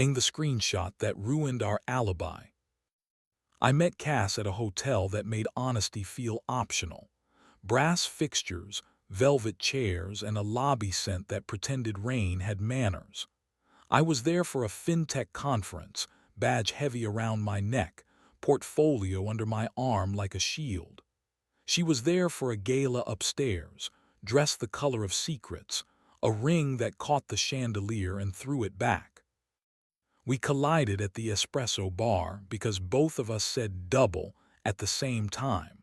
the screenshot that ruined our alibi. I met Cass at a hotel that made honesty feel optional. Brass fixtures, velvet chairs, and a lobby scent that pretended rain had manners. I was there for a fintech conference, badge heavy around my neck, portfolio under my arm like a shield. She was there for a gala upstairs, dressed the color of secrets, a ring that caught the chandelier and threw it back. We collided at the espresso bar because both of us said double at the same time.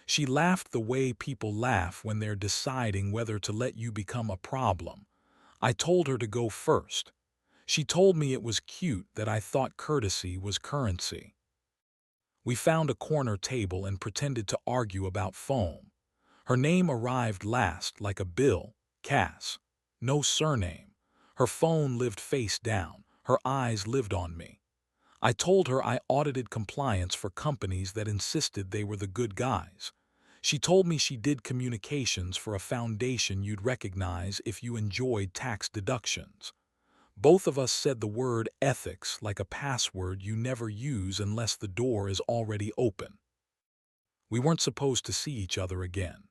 She laughed the way people laugh when they're deciding whether to let you become a problem. I told her to go first. She told me it was cute that I thought courtesy was currency. We found a corner table and pretended to argue about foam. Her name arrived last like a bill, Cass. No surname. Her phone lived face down. Her eyes lived on me. I told her I audited compliance for companies that insisted they were the good guys. She told me she did communications for a foundation you'd recognize if you enjoyed tax deductions. Both of us said the word ethics like a password you never use unless the door is already open. We weren't supposed to see each other again.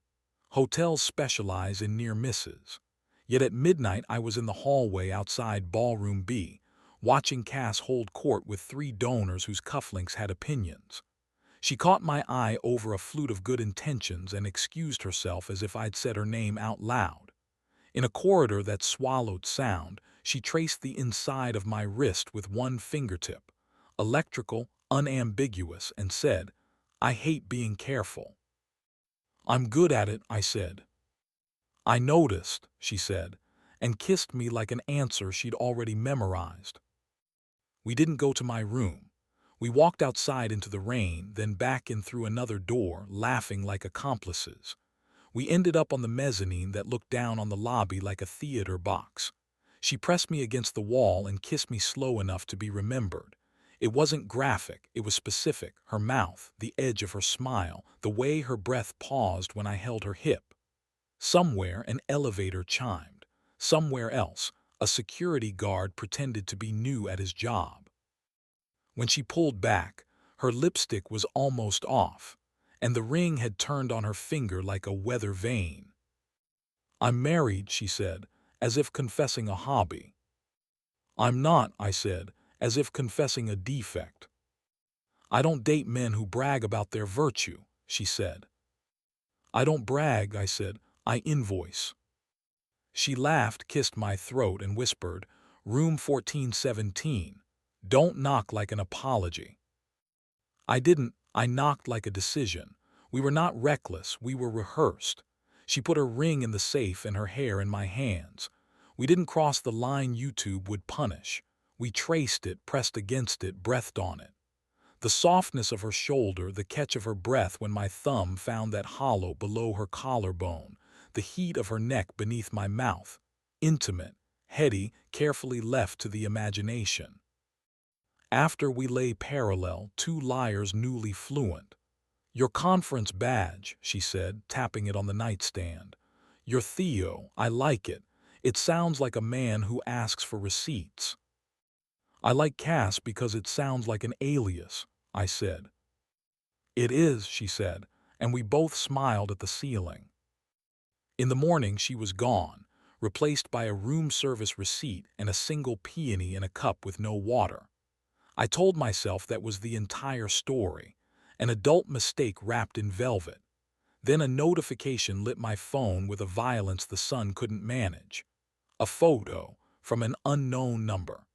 Hotels specialize in near misses. Yet at midnight I was in the hallway outside Ballroom B, watching Cass hold court with three donors whose cufflinks had opinions. She caught my eye over a flute of good intentions and excused herself as if I'd said her name out loud. In a corridor that swallowed sound, she traced the inside of my wrist with one fingertip, electrical, unambiguous, and said, "I hate being careful." "I'm good at it," I said. "I noticed," she said, and kissed me like an answer she'd already memorized. We didn't go to my room. We walked outside into the rain, then back in through another door, laughing like accomplices. We ended up on the mezzanine that looked down on the lobby like a theater box. She pressed me against the wall and kissed me slow enough to be remembered. It wasn't graphic, it was specific, her mouth, the edge of her smile, the way her breath paused when I held her hip. Somewhere an elevator chimed. Somewhere else, a security guard pretended to be new at his job. When she pulled back, her lipstick was almost off, and the ring had turned on her finger like a weather vane. "I'm married," she said, as if confessing a hobby. "I'm not," I said, as if confessing a defect. "I don't date men who brag about their virtue," she said. "I don't brag," I said, "I invoice." She laughed, kissed my throat, and whispered, "Room 1417. Don't knock like an apology." I didn't. I knocked like a decision. We were not reckless, we were rehearsed. She put her ring in the safe and her hair in my hands. We didn't cross the line YouTube would punish. We traced it, pressed against it, breathed on it. The softness of her shoulder, the catch of her breath when my thumb found that hollow below her collarbone, the heat of her neck beneath my mouth. Intimate, heady, carefully left to the imagination. After we lay parallel, two liars newly fluent. "Your conference badge," she said, tapping it on the nightstand. "Your Theo, I like it. It sounds like a man who asks for receipts." "I like Cass because it sounds like an alias," I said. "It is," she said, and we both smiled at the ceiling. In the morning she was gone, replaced by a room service receipt and a single peony in a cup with no water. I told myself that was the entire story, an adult mistake wrapped in velvet. Then a notification lit my phone with a violence the sun couldn't manage. A photo from an unknown number.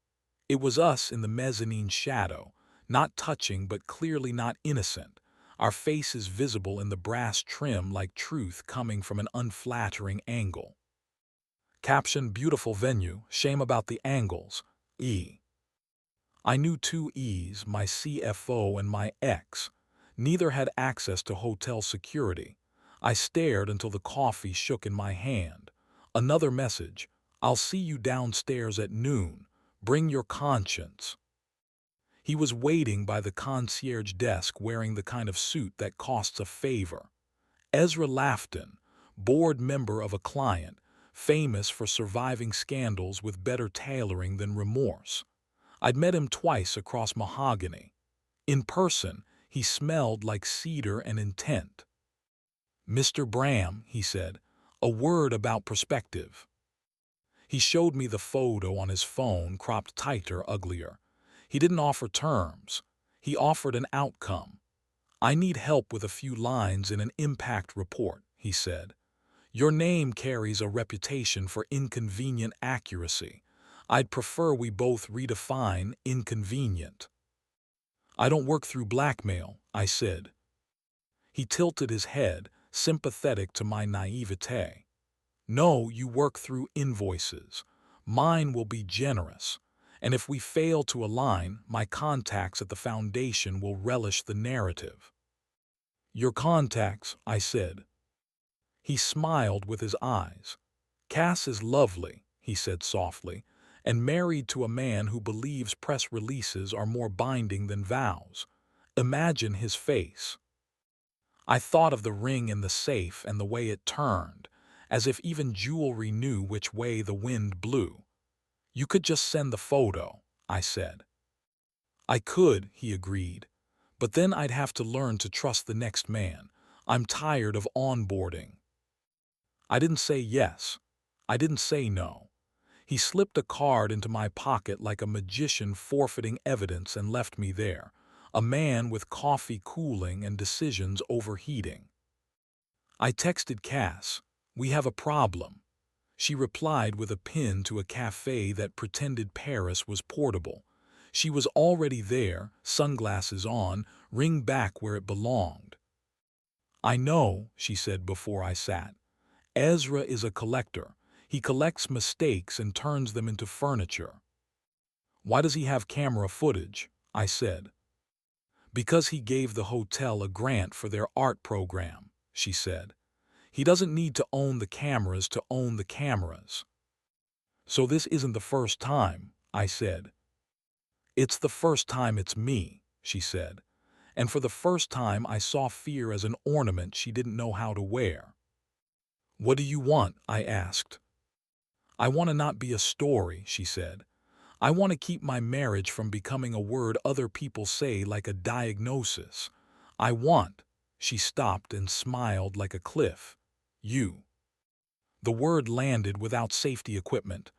It was us in the mezzanine shadow, not touching but clearly not innocent, our faces visible in the brass trim like truth coming from an unflattering angle. Caption: "Beautiful venue, shame about the angles, E." I knew two E's, my CFO and my ex. Neither had access to hotel security. I stared until the coffee shook in my hand. Another message: "I'll see you downstairs at noon. Bring your conscience." He was waiting by the concierge desk wearing the kind of suit that costs a favor. Ezra Lafton, board member of a client, famous for surviving scandals with better tailoring than remorse. I'd met him twice across mahogany. In person, he smelled like cedar and intent. "Mr. Bram," he said, "a word about perspective." He showed me the photo on his phone, cropped tighter, uglier. He didn't offer terms. He offered an outcome. "I need help with a few lines in an impact report," he said. "Your name carries a reputation for inconvenient accuracy. I'd prefer we both redefine inconvenient." "I don't work through blackmail," I said. He tilted his head, sympathetic to my naivete. "No, you work through invoices. Mine will be generous. And if we fail to align, my contacts at the foundation will relish the narrative." "Your contacts," I said. He smiled with his eyes. "Cass is lovely," he said softly, "and married to a man who believes press releases are more binding than vows. Imagine his face." I thought of the ring in the safe and the way it turned, as if even jewelry knew which way the wind blew. "You could just send the photo," I said. "I could," he agreed, "but then I'd have to learn to trust the next man. I'm tired of onboarding." I didn't say yes. I didn't say no. He slipped a card into my pocket like a magician forfeiting evidence and left me there, a man with coffee cooling and decisions overheating. I texted Cass, "We have a problem." She replied with a pin to a cafe that pretended Paris was portable. She was already there, sunglasses on, ring back where it belonged. "I know," she said before I sat. "Ezra is a collector. He collects mistakes and turns them into furniture." "Why does he have camera footage?" I said. "Because he gave the hotel a grant for their art program," she said. "He doesn't need to own the cameras to own the cameras." "So this isn't the first time," I said. "It's the first time it's me," she said. And for the first time I saw fear as an ornament she didn't know how to wear. "What do you want?" I asked. "I want to not be a story," she said. "I want to keep my marriage from becoming a word other people say like a diagnosis. I want—" She stopped and smiled like a cliff. "You." The word landed without safety equipment.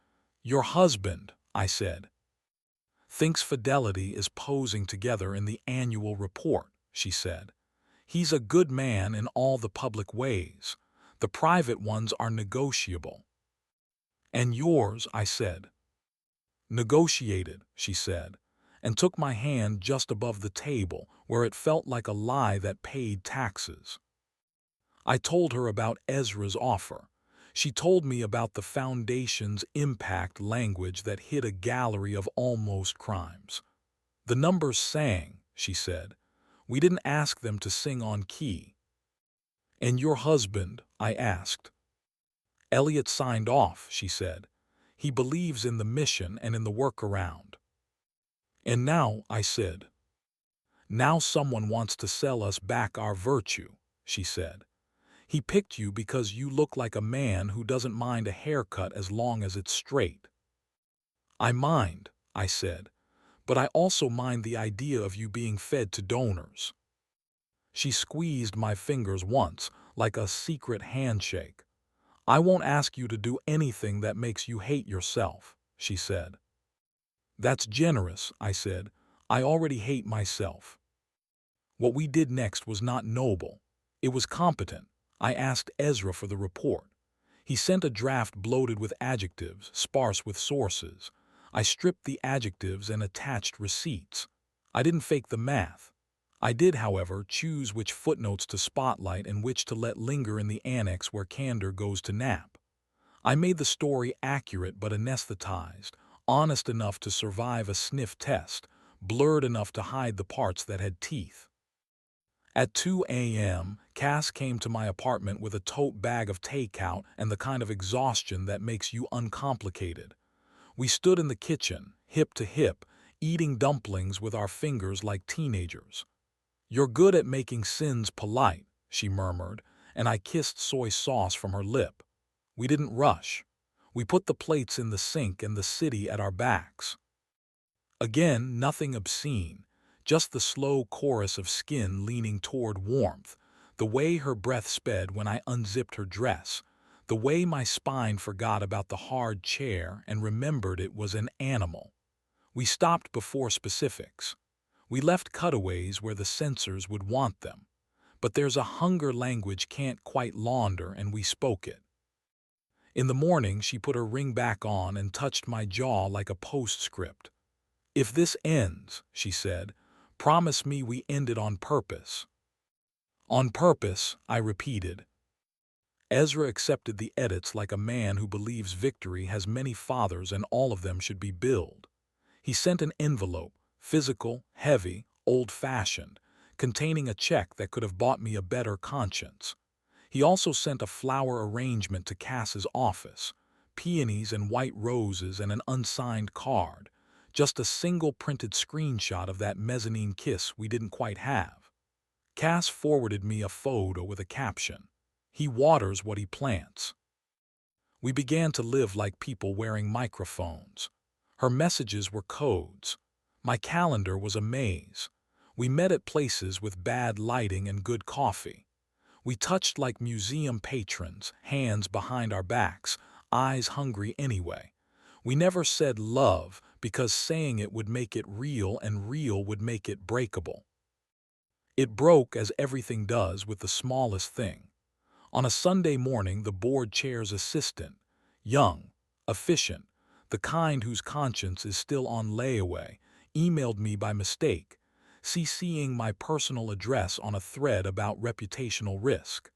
"Your husband," I said. "Thinks fidelity is posing together in the annual report," she said. "He's a good man in all the public ways. The private ones are negotiable." "And yours," I said. "Negotiated," she said, and took my hand just above the table where it felt like a lie that paid taxes. I told her about Ezra's offer. She told me about the Foundation's impact language that hid a gallery of almost crimes. "The numbers sang," she said. "We didn't ask them to sing on key." "And your husband?" I asked. "Elliot signed off," she said. "He believes in the mission and in the workaround." "And now," I said. "Now someone wants to sell us back our virtue," she said. "He picked you because you look like a man who doesn't mind a haircut as long as it's straight." "I mind," I said, "but I also mind the idea of you being fed to donors." She squeezed my fingers once, like a secret handshake. "I won't ask you to do anything that makes you hate yourself," she said. "That's generous," I said. "I already hate myself." What we did next was not noble. It was competent. I asked Ezra for the report. He sent a draft bloated with adjectives, sparse with sources. I stripped the adjectives and attached receipts. I didn't fake the math. I did, however, choose which footnotes to spotlight and which to let linger in the annex where candor goes to nap. I made the story accurate but anesthetized, honest enough to survive a sniff test, blurred enough to hide the parts that had teeth. At 2 a.m., Cass came to my apartment with a tote bag of takeout and the kind of exhaustion that makes you uncomplicated. We stood in the kitchen, hip to hip, eating dumplings with our fingers like teenagers. "You're good at making sins polite," she murmured, and I kissed soy sauce from her lip. We didn't rush. We put the plates in the sink and the city at our backs. Again, nothing obscene, just the slow chorus of skin leaning toward warmth, the way her breath sped when I unzipped her dress, the way my spine forgot about the hard chair and remembered it was an animal. We stopped before specifics. We left cutaways where the censors would want them. But there's a hunger language can't quite launder, and we spoke it. In the morning, she put her ring back on and touched my jaw like a postscript. "If this ends," she said, "promise me we end it on purpose." "On purpose," I repeated. Ezra accepted the edits like a man who believes victory has many fathers and all of them should be billed. He sent an envelope, physical, heavy, old-fashioned, containing a check that could have bought me a better conscience. He also sent a flower arrangement to Cass's office, peonies and white roses and an unsigned card, just a single printed screenshot of that mezzanine kiss we didn't quite have. Cass forwarded me a photo with a caption, "He waters what he plants." We began to live like people wearing microphones. Her messages were codes. My calendar was a maze. We met at places with bad lighting and good coffee. We touched like museum patrons, hands behind our backs, eyes hungry anyway. We never said love because saying it would make it real and real would make it breakable. It broke as everything does with the smallest thing. On a Sunday morning, the board chair's assistant, young, efficient, the kind whose conscience is still on layaway, emailed me by mistake, CCing my personal address on a thread about reputational risk.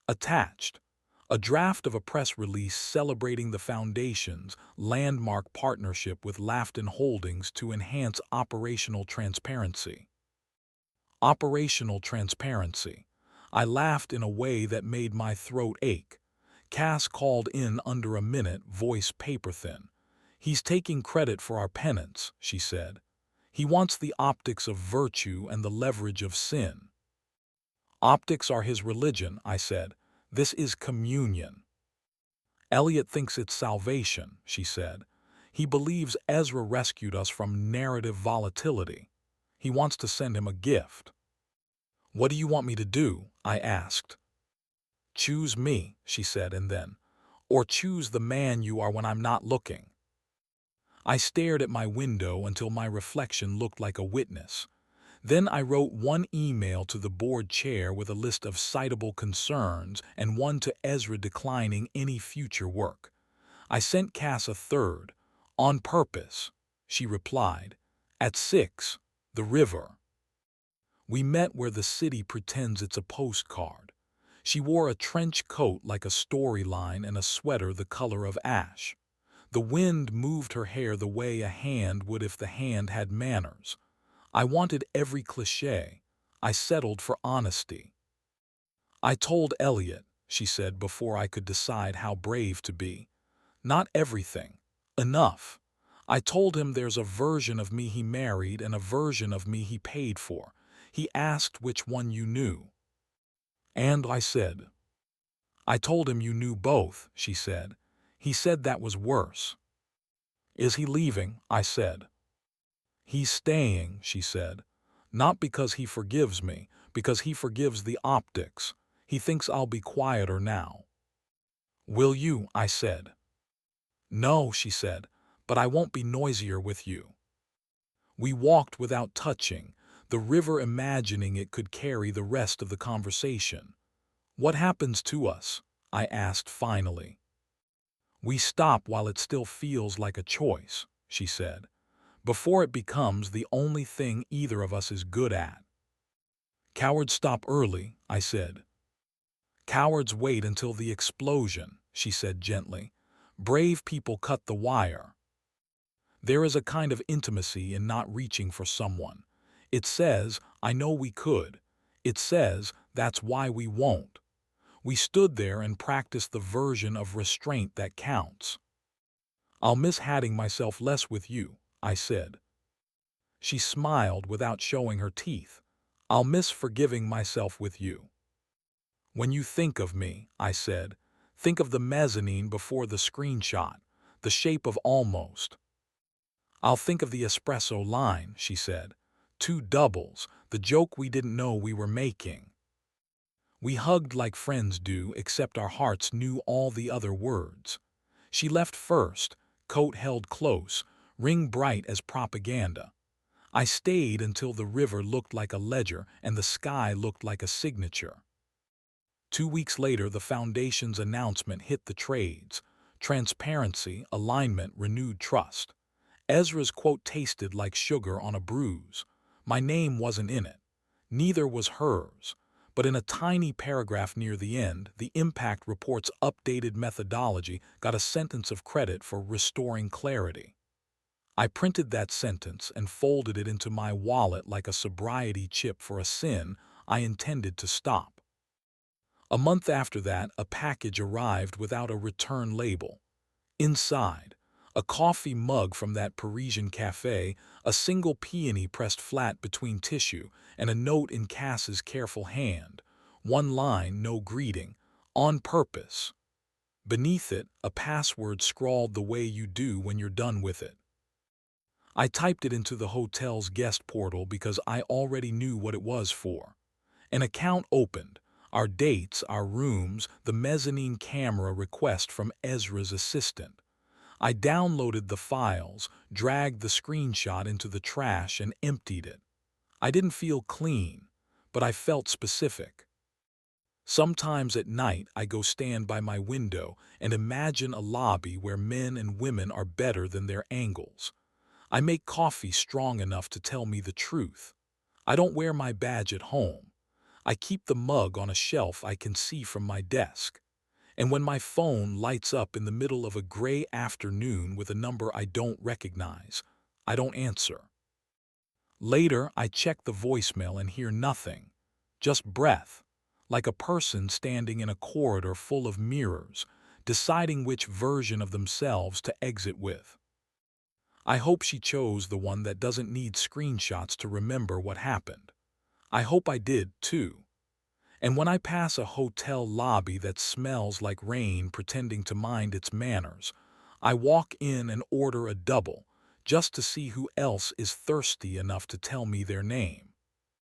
Attached, a draft of a press release celebrating the Foundation's landmark partnership with Lafton Holdings to enhance operational transparency. Operational transparency. I laughed in a way that made my throat ache. Cass called in under a minute, voice paper-thin. "He's taking credit for our penance," she said. "He wants the optics of virtue and the leverage of sin." "Optics are his religion," I said. "This is communion." "Elliot thinks it's salvation," she said. "He believes Ezra rescued us from narrative volatility. He wants to send him a gift." "What do you want me to do?" I asked. "Choose me," she said, and then, "or choose the man you are when I'm not looking." I stared at my window until my reflection looked like a witness. Then I wrote one email to the board chair with a list of citable concerns and one to Ezra declining any future work. I sent Cass a third, "On purpose." She replied, "At 6, the river." We met where the city pretends it's a postcard. She wore a trench coat like a storyline and a sweater the color of ash. The wind moved her hair the way a hand would if the hand had manners. I wanted every cliché. I settled for honesty. "I told Elliot," she said before I could decide how brave to be. "Not everything. Enough. I told him there's a version of me he married and a version of me he paid for. He asked which one you knew. And I said, I told him you knew both," she said. "He said that was worse." "Is he leaving?" I said. "He's staying," she said. "Not because he forgives me, because he forgives the optics. He thinks I'll be quieter now." "Will you?" I said. "No," she said, "but I won't be noisier with you." We walked without touching, the river imagining it could carry the rest of the conversation. "What happens to us?" I asked finally. "We stop while it still feels like a choice," she said, "before it becomes the only thing either of us is good at." "Cowards stop early," I said. "Cowards wait until the explosion," she said gently. "Brave people cut the wire." There is a kind of intimacy in not reaching for someone. It says, "I know we could." It says, "That's why we won't." We stood there and practiced the version of restraint that counts. "I'll miss hatting myself less with you," I said. She smiled without showing her teeth. "I'll miss forgiving myself with you." "When you think of me," I said, "think of the mezzanine before the screenshot, the shape of almost." "I'll think of the espresso line," she said. "Two doubles, the joke we didn't know we were making." We hugged like friends do, except our hearts knew all the other words. She left first, coat held close, ring bright as propaganda. I stayed until the river looked like a ledger and the sky looked like a signature. 2 weeks later, the foundation's announcement hit the trades. Transparency, alignment, renewed trust. Ezra's quote tasted like sugar on a bruise. My name wasn't in it. Neither was hers. But in a tiny paragraph near the end, the impact report's updated methodology got a sentence of credit for restoring clarity. I printed that sentence and folded it into my wallet like a sobriety chip for a sin I intended to stop. A month after that, a package arrived without a return label. Inside, a coffee mug from that Parisian cafe, a single peony pressed flat between tissue, and a note in Cass's careful hand. One line, no greeting, on purpose. Beneath it, a password scrawled the way you do when you're done with it. I typed it into the hotel's guest portal because I already knew what it was for. An account opened. Our dates, our rooms, the mezzanine camera request from Ezra's assistant. I downloaded the files, dragged the screenshot into the trash, and emptied it. I didn't feel clean, but I felt specific. Sometimes at night I go stand by my window and imagine a lobby where men and women are better than their angles. I make coffee strong enough to tell me the truth. I don't wear my badge at home. I keep the mug on a shelf I can see from my desk. And when my phone lights up in the middle of a gray afternoon with a number I don't recognize, I don't answer. Later, I check the voicemail and hear nothing, just breath, like a person standing in a corridor full of mirrors, deciding which version of themselves to exit with. I hope she chose the one that doesn't need screenshots to remember what happened. I hope I did, too. And when I pass a hotel lobby that smells like rain pretending to mind its manners, I walk in and order a double, just to see who else is thirsty enough to tell me their name.